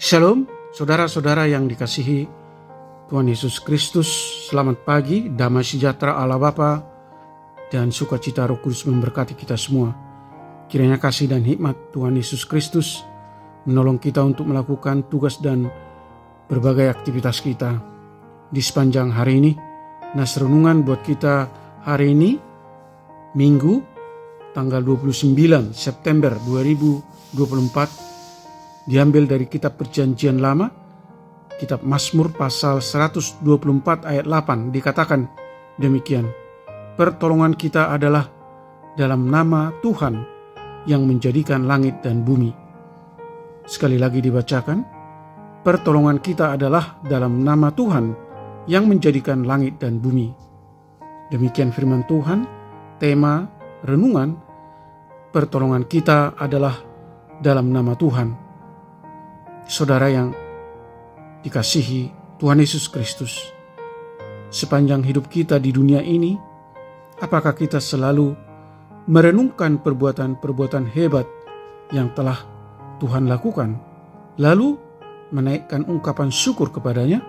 Shalom, saudara-saudara yang dikasihi Tuhan Yesus Kristus. Selamat pagi, damai sejahtera Allah Bapa dan sukacita Roh Kudus memberkati kita semua. Kiranya kasih dan hikmat Tuhan Yesus Kristus menolong kita untuk melakukan tugas dan berbagai aktivitas kita di sepanjang hari ini. Nas renungan buat kita hari ini, Minggu, tanggal 29 September 2024, diambil dari kitab Perjanjian Lama, kitab Mazmur pasal 124 ayat 8, dikatakan demikian. Pertolongan kita adalah dalam nama Tuhan yang menjadikan langit dan bumi. Sekali lagi dibacakan, pertolongan kita adalah dalam nama Tuhan yang menjadikan langit dan bumi. Demikian firman Tuhan. Tema renungan, pertolongan kita adalah dalam nama Tuhan. Saudara yang dikasihi Tuhan Yesus Kristus, sepanjang hidup kita di dunia ini, apakah kita selalu merenungkan perbuatan-perbuatan hebat yang telah Tuhan lakukan, lalu menaikkan ungkapan syukur kepadanya?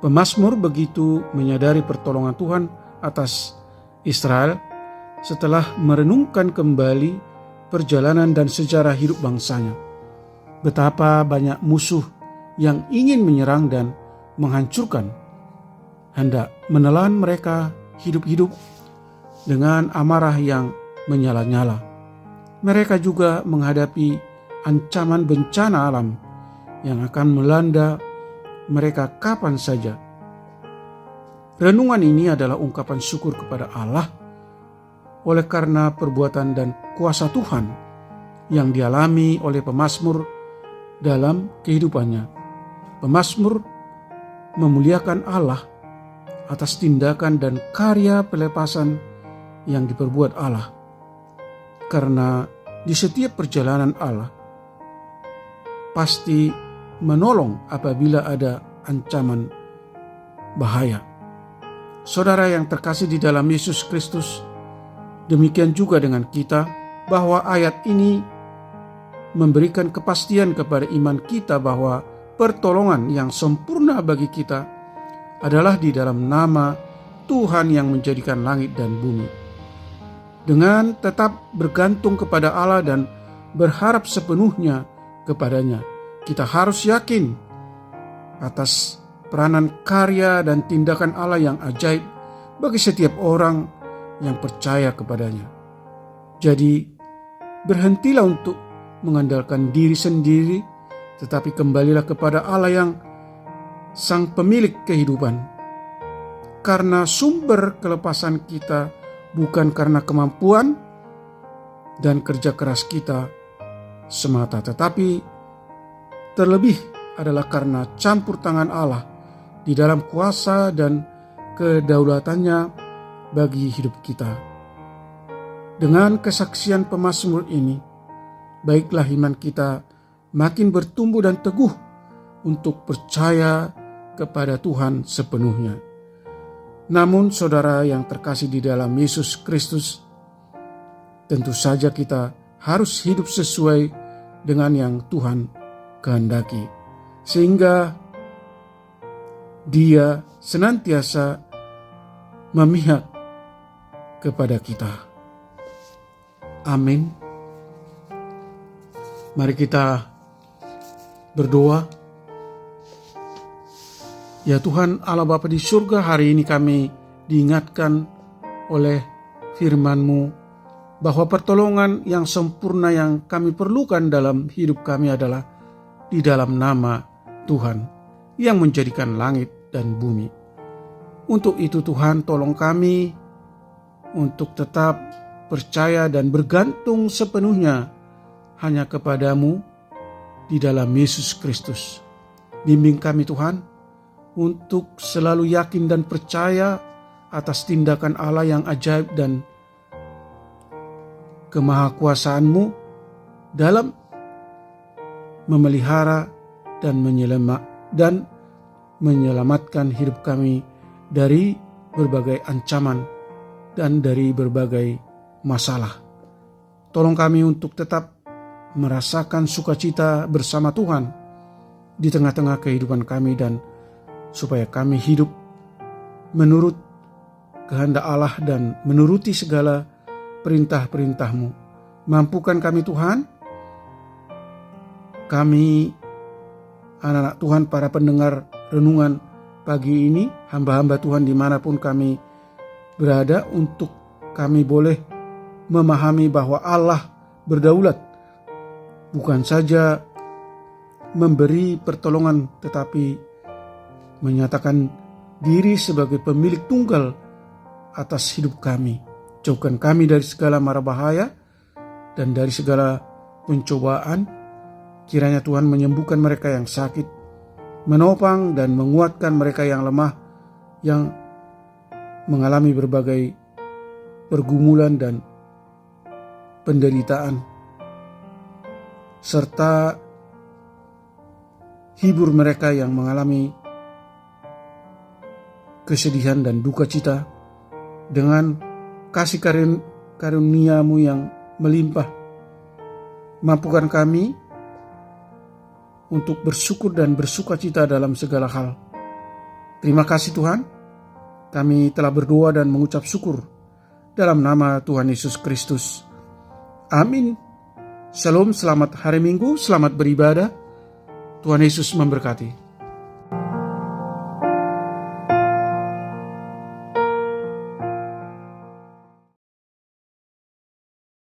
Pemazmur begitu menyadari pertolongan Tuhan atas Israel setelah merenungkan kembali perjalanan dan sejarah hidup bangsanya. Betapa banyak musuh yang ingin menyerang dan menghancurkan, hendak menelan mereka hidup-hidup dengan amarah yang menyala-nyala. Mereka juga menghadapi ancaman bencana alam yang akan melanda mereka kapan saja. Renungan ini adalah ungkapan syukur kepada Allah oleh karena perbuatan dan kuasa Tuhan yang dialami oleh pemazmur dalam kehidupannya. Pemazmur memuliakan Allah atas tindakan dan karya pelepasan yang diperbuat Allah. Karena di setiap perjalanan Allah pasti menolong apabila ada ancaman bahaya. Saudara yang terkasih di dalam Yesus Kristus, demikian juga dengan kita, bahwa ayat ini memberikan kepastian kepada iman kita bahwa pertolongan yang sempurna bagi kita adalah di dalam nama Tuhan yang menjadikan langit dan bumi. Dengan tetap bergantung kepada Allah dan berharap sepenuhnya kepadanya, kita harus yakin atas peranan karya dan tindakan Allah yang ajaib bagi setiap orang yang percaya kepadanya. Jadi, berhentilah untuk mengandalkan diri sendiri, tetapi kembalilah kepada Allah yang sang pemilik kehidupan. Karena sumber kelepasan kita bukan karena kemampuan dan kerja keras kita semata, tetapi terlebih adalah karena campur tangan Allah di dalam kuasa dan kedaulatannya bagi hidup kita. Dengan kesaksian pemazmur ini, baiklah iman kita makin bertumbuh dan teguh untuk percaya kepada Tuhan sepenuhnya. Namun saudara yang terkasih di dalam Yesus Kristus, tentu saja kita harus hidup sesuai dengan yang Tuhan kehendaki, sehingga Dia senantiasa memihak kepada kita. Amin. Mari kita berdoa. Ya Tuhan Allah Bapa di surga, hari ini kami diingatkan oleh firman-Mu bahwa pertolongan yang sempurna yang kami perlukan dalam hidup kami adalah di dalam nama Tuhan yang menjadikan langit dan bumi. Untuk itu Tuhan, tolong kami untuk tetap percaya dan bergantung sepenuhnya hanya kepadamu di dalam Yesus Kristus. Bimbing kami Tuhan untuk selalu yakin dan percaya atas tindakan Allah yang ajaib dan kemahakuasaan-Mu dalam memelihara dan menyelamatkan hidup kami dari berbagai ancaman dan dari berbagai masalah. Tolong kami untuk tetap merasakan sukacita bersama Tuhan di tengah-tengah kehidupan kami, dan supaya kami hidup menurut kehendak Allah dan menuruti segala perintah-perintah-Mu. Mampukan kami Tuhan, kami anak-anak Tuhan, para pendengar renungan pagi ini, hamba-hamba Tuhan dimanapun kami berada, untuk kami boleh memahami bahwa Allah berdaulat, bukan saja memberi pertolongan, tetapi menyatakan diri sebagai pemilik tunggal atas hidup kami. Jauhkan kami dari segala mara bahaya dan dari segala pencobaan. Kiranya Tuhan menyembuhkan mereka yang sakit, menopang dan menguatkan mereka yang lemah, yang mengalami berbagai pergumulan dan penderitaan, serta hibur mereka yang mengalami kesedihan dan duka cita dengan kasih karunia-Mu yang melimpah. Mampukan kami untuk bersyukur dan bersukacita dalam segala hal. Terima kasih Tuhan, kami telah berdoa dan mengucap syukur dalam nama Tuhan Yesus Kristus. Amin. Shalom, selamat hari Minggu, selamat beribadah. Tuhan Yesus memberkati.